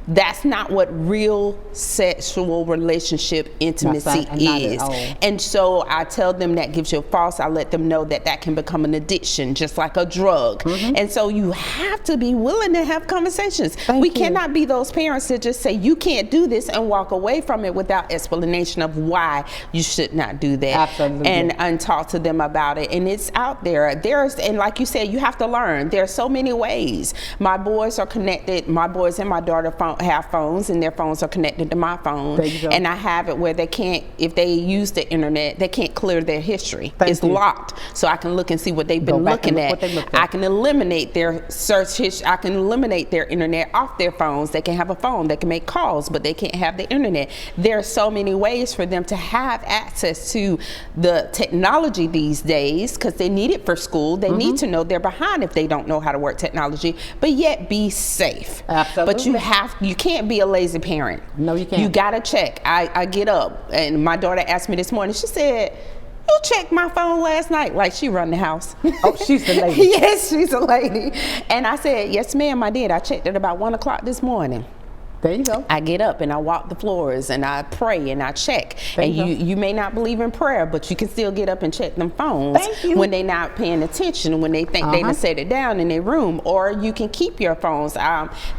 That's not what real sexual relationship intimacy is. And so I tell them that gives you a false, I let them know that that can become an addiction, just like a drug. And so you have to be willing to have conversations. We cannot be those parents that just say, you can't do this, and walk away from it without explanation of why you should not do that. Absolutely. And talk to them about it. And it's out there. And like you said, you have to learn. There are so many ways. My boys are connected. My boys and my daughter have phones, and their phones are connected to my phone. There you go. And I have it where they can't, if they use the internet, they can't clear their history. It's locked. So I can look and see what they've been looking at. I can eliminate their search history. I can eliminate their internet off their phones. They can have a phone. They can make calls, but they can't have the internet. There are so many ways for them to have access to the technology these days, because they need it for school. They need to know. They're behind if they don't know how to work technology, but yet be safe. Absolutely. But you can't be a lazy parent. No, you can't. You gotta check. I get up, and my daughter asked me this morning, she said, "You checked my phone last night?" Like she run the house. Oh, she's the lady. Yes, she's a lady. And I said, "Yes, ma'am, I did. I checked it about 1 o'clock this morning." There you go. I get up and I walk the floors and I pray and I check. And you may not believe in prayer, but you can still get up and check them phones when they're not paying attention, when they think they done set it down in their room. Or you can keep your phones.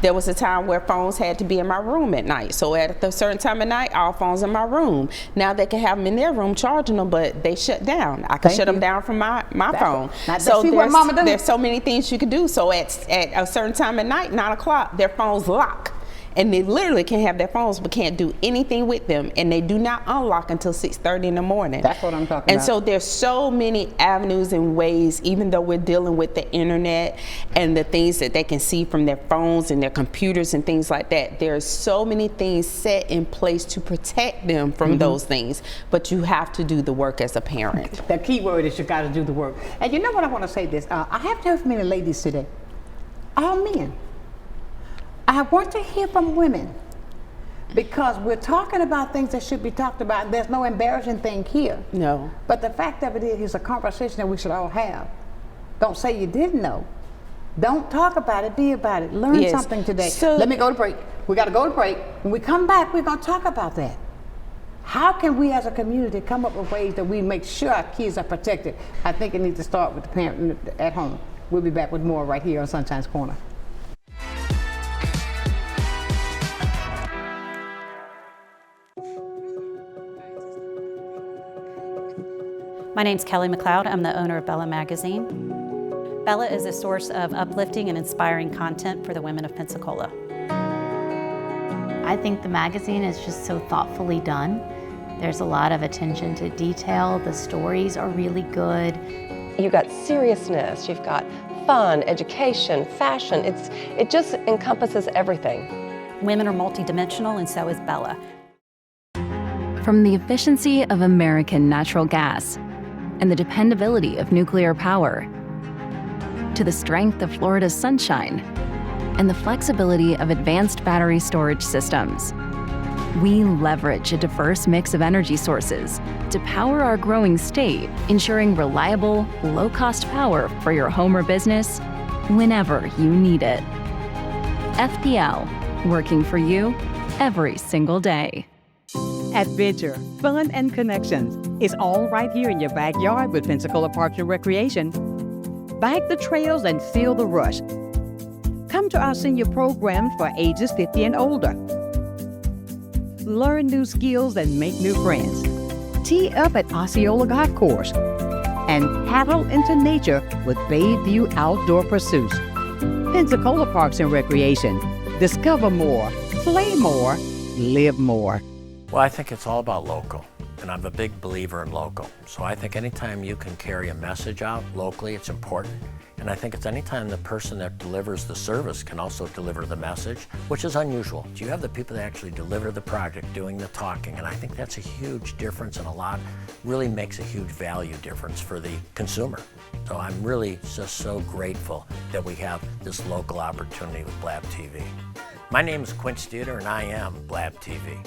There was a time where phones had to be in my room at night. So at a certain time of night, all phones in my room. Now they can have them in their room charging them, but they shut down. I can shut them down from my phone. So there's so many things you can do. So at a certain time at night, 9 o'clock, their phones lock. And they literally can have their phones but can't do anything with them, and they do not unlock until 6:30 in the morning. That's what I'm talking about. And so there's so many avenues and ways, even though we're dealing with the internet and the things that they can see from their phones and their computers and things like that, there's so many things set in place to protect them from those things, but you have to do the work as a parent. The key word is you got to do the work. And you know what, I want to say this, I haven't heard from many ladies today, all men. I want to hear from women, because we're talking about things that should be talked about. There's no embarrassing thing here. No. But the fact of it is, it's a conversation that we should all have. Don't say you didn't know. Don't talk about it, be about it. Learn something today. So let me go to break. We got to go to break. When we come back, we're going to talk about that. How can we as a community come up with ways that we make sure our kids are protected? I think it needs to start with the parent at home. We'll be back with more right here on Sunshine's Corner. My name's Kelly McLeod. I'm the owner of Bella Magazine. Bella is a source of uplifting and inspiring content for the women of Pensacola. I think the magazine is just so thoughtfully done. There's a lot of attention to detail. The stories are really good. You've got seriousness, you've got fun, education, fashion. It just encompasses everything. Women are multidimensional, and so is Bella. From the efficiency of American natural gas and the dependability of nuclear power, to the strength of Florida's sunshine and the flexibility of advanced battery storage systems, we leverage a diverse mix of energy sources to power our growing state, ensuring reliable, low-cost power for your home or business whenever you need it. FPL, working for you every single day. Adventure, fun, and connections is all right here in your backyard with Pensacola Parks and Recreation. Bike the trails and feel the rush. Come to our senior programs for ages 50 and older. Learn new skills and make new friends. Tee up at Osceola Golf Course and paddle into nature with Bayview Outdoor Pursuits. Pensacola Parks and Recreation. Discover more, play more, live more. Well, I think it's all about local, and I'm a big believer in local. So I think anytime you can carry a message out locally, it's important. And I think it's anytime the person that delivers the service can also deliver the message, which is unusual. You have the people that actually deliver the project doing the talking, and I think that's a huge difference, and really makes a huge value difference for the consumer. So I'm really just so grateful that we have this local opportunity with Blab TV. My name is Quint Studer, and I am Blab TV.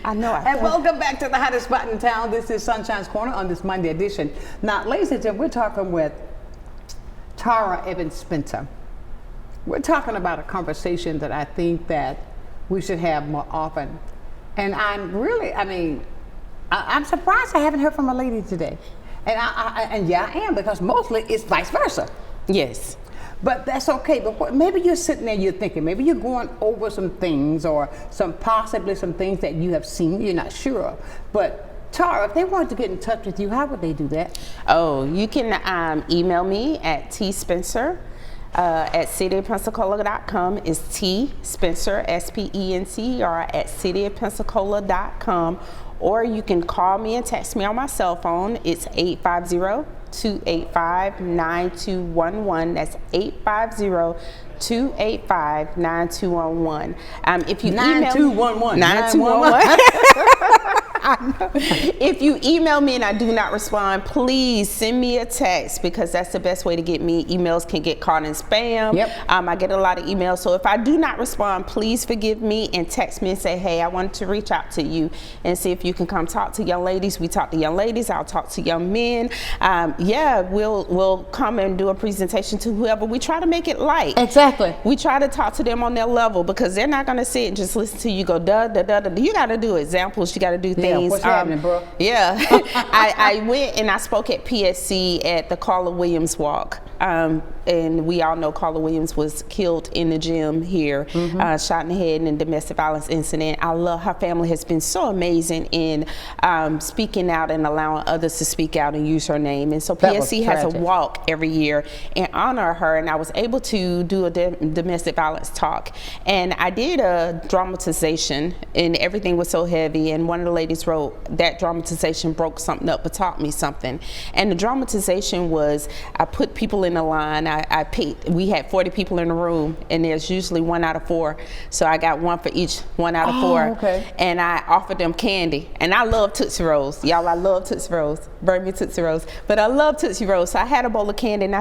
I know. And welcome back to the hottest spot in town. This is Sunshine's Corner on this Monday edition. Now, ladies and gentlemen, we're talking with Tara Evans Spencer. We're talking about a conversation that I think that we should have more often. And I'm surprised I haven't heard from a lady today. And yeah, I am, because mostly it's vice versa. Yes. But that's okay. But maybe you're sitting there, you're thinking, maybe you're going over some things, or possibly some things that you have seen, you're not sure of. But Tara, if they wanted to get in touch with you, how would they do that? Oh, you can email me at tspencer at cityofpensacola.com. It's T Spencer, SPENCER, at cityofpensacola.com. Or you can call me and text me on my cell phone. It's 850-285-9211. That's 850-285-9211. If you 9211. 9211. If you email me and I do not respond, please send me a text, because that's the best way to get me. Emails can get caught in spam. Yep. I get a lot of emails. So if I do not respond, please forgive me and text me and say, hey, I wanted to reach out to you and see if you can come talk to young ladies. We talk to young ladies. I'll talk to young men. We'll come and do a presentation to whoever. We try to make it light. Exactly. We try to talk to them on their level, because they're not going to sit and just listen to you go da da da da. You got to do examples. You got to do things. What's happening, bro? Yeah. I went and I spoke at PSC at the Carla Williams Walk. And we all know Carla Williams was killed in the gym here, shot in the head in a domestic violence incident. I love her family has been so amazing in speaking out and allowing others to speak out and use her name. And so PSC has a walk every year in honor of her, and I was able to do a domestic violence talk. And I did a dramatization, and everything was so heavy, and one of the ladies wrote, that dramatization broke something up but taught me something. And the dramatization was, I put people in a line. I picked, we had 40 people in the room, and there's usually 1 out of 4. So I got one for each 1 out of 4. Okay. And I offered them candy. And I love Tootsie Rolls. Y'all, I love Tootsie Rolls. Burn me Tootsie Rolls. But I love Tootsie Rolls. So I had a bowl of candy, and I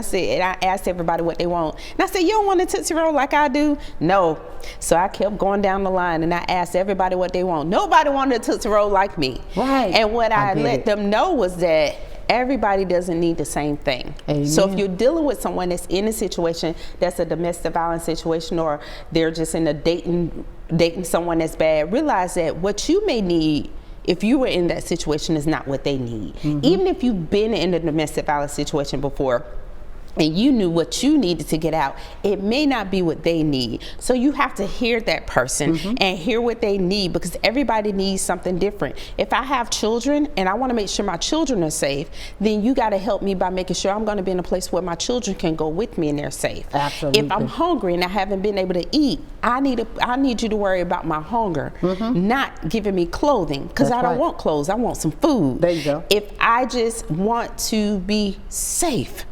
asked everybody what they want. And I said, you don't want a Tootsie Roll like I do? No. So I kept going down the line, and I asked everybody what they want. Nobody wanted a Tootsie Roll like me. Right. And what I let them know was that everybody doesn't need the same thing. Amen. So if you're dealing with someone that's in a situation that's a domestic violence situation, or they're just in a dating someone that's bad, realize that what you may need, if you were in that situation, is not what they need. Even if you've been in a domestic violence situation before, and you knew what you needed to get out, it may not be what they need. So you have to hear that person and hear what they need, because everybody needs something different. If I have children and I want to make sure my children are safe, then you got to help me by making sure I'm going to be in a place where my children can go with me and they're safe. Absolutely. If I'm hungry and I haven't been able to eat, I need you to worry about my hunger, not giving me clothing, because I don't want clothes. I want some food. There you go. If I just want to be safe,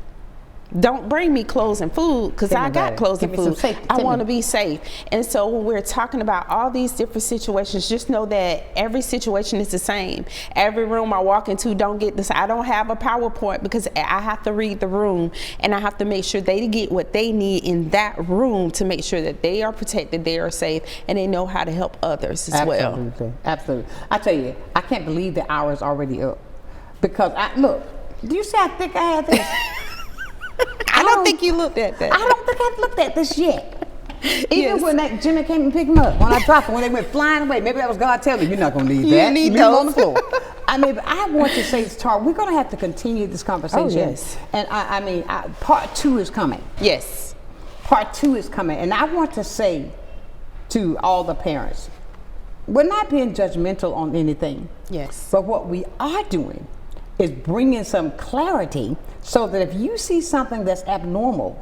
don't bring me clothes and food, because I got clothes and food. I want to be safe. And so when we're talking about all these different situations, just know that every situation is the same. Every room I walk into don't get this. I don't have a PowerPoint, because I have to read the room, and I have to make sure they get what they need in that room to make sure that they are protected, they are safe, and they know how to help others as well. Absolutely. I tell you, I can't believe the hour is already up, because look, Do you see how thick I had this? I don't think you looked at that. I don't think I've looked at this yet. Even when that Jimmy came and picked him up, when I dropped him, when they went flying away, maybe that was God telling me, you're not going to need that. You need Leave him on the those. floor. I mean, but I want to say, Tara, we're going to have to continue this conversation. Oh, yes. And part 2 is coming. Yes. Part 2 is coming. And I want to say to all the parents, we're not being judgmental on anything. Yes. But what we are doing is bringing some clarity so that if you see something that's abnormal,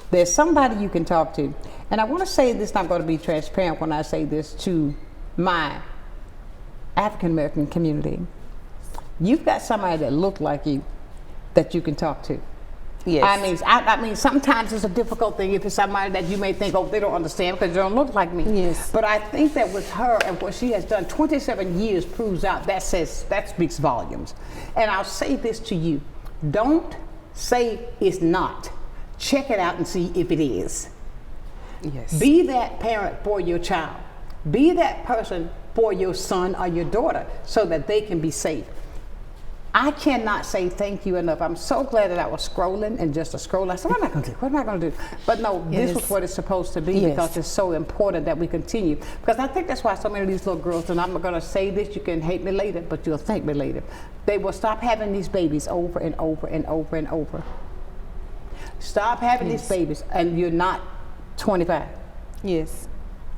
there's somebody you can talk to. And I want to say this, and I'm going to be transparent when I say this to my African American community. You've got somebody that looks like you that you can talk to. Yes. I mean, sometimes it's a difficult thing if it's somebody that you may think, oh, they don't understand because they don't look like me. Yes. But I think that with her and what she has done, 27 years proves out, that speaks volumes. And I'll say this to you. Don't say it's not. Check it out and see if it is. Yes. Be that parent for your child. Be that person for your son or your daughter so that they can be safe. I cannot say thank you enough. I'm so glad that I was scrolling and just a scroll. I said, what am I going to do? What am I going to do? But no, this was what it's supposed to be because it's so important that we continue. Because I think that's why so many of these little girls, and I'm going to say this, you can hate me later, but you'll thank me later. They will stop having these babies over and over and over and over. Stop having these babies, and you're not 25. Yes.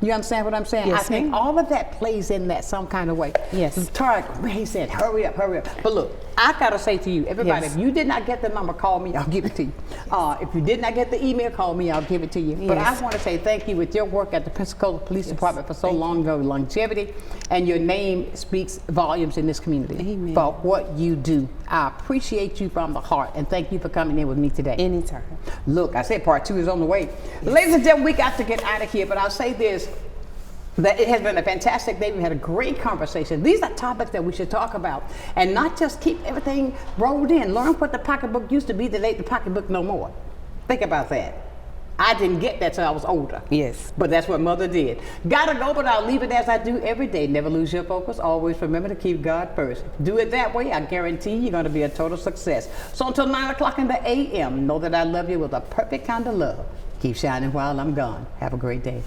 You understand what I'm saying? Yes, I think all of that plays in that some kind of way. Yes. Tarek, he said, hurry up, hurry up. But look, I gotta say to you, everybody, if you did not get the number, call me, I'll give it to you. If you did not get the email, call me, I'll give it to you. But I want to say thank you with your work at the Pensacola Police Department for so long, your longevity, and your name speaks volumes in this community for what you do. I appreciate you from the heart, and thank you for coming in with me today. Anytime. Look, I said part 2 is on the way. Ladies and gentlemen, we got to get out of here, but I'll say this, that it has been a fantastic day. We had a great conversation. These are topics that we should talk about and not just keep everything rolled in. Learn what the pocketbook used to be that ain't the pocketbook no more. Think about that. I didn't get that till I was older. Yes. But that's what Mother did. Gotta go, but I'll leave it as I do every day. Never lose your focus. Always remember to keep God first. Do it that way, I guarantee you're going to be a total success. So until 9 o'clock in the a.m., know that I love you with a perfect kind of love. Keep shining while I'm gone. Have a great day.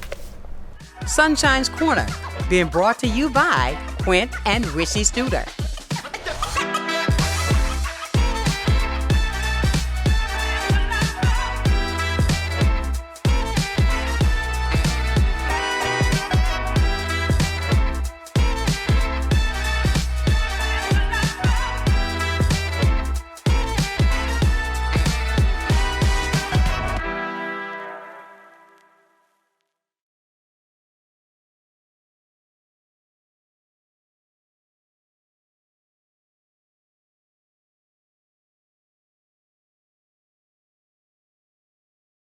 Sonshine's Corner, being brought to you by Quint and Richie Studer.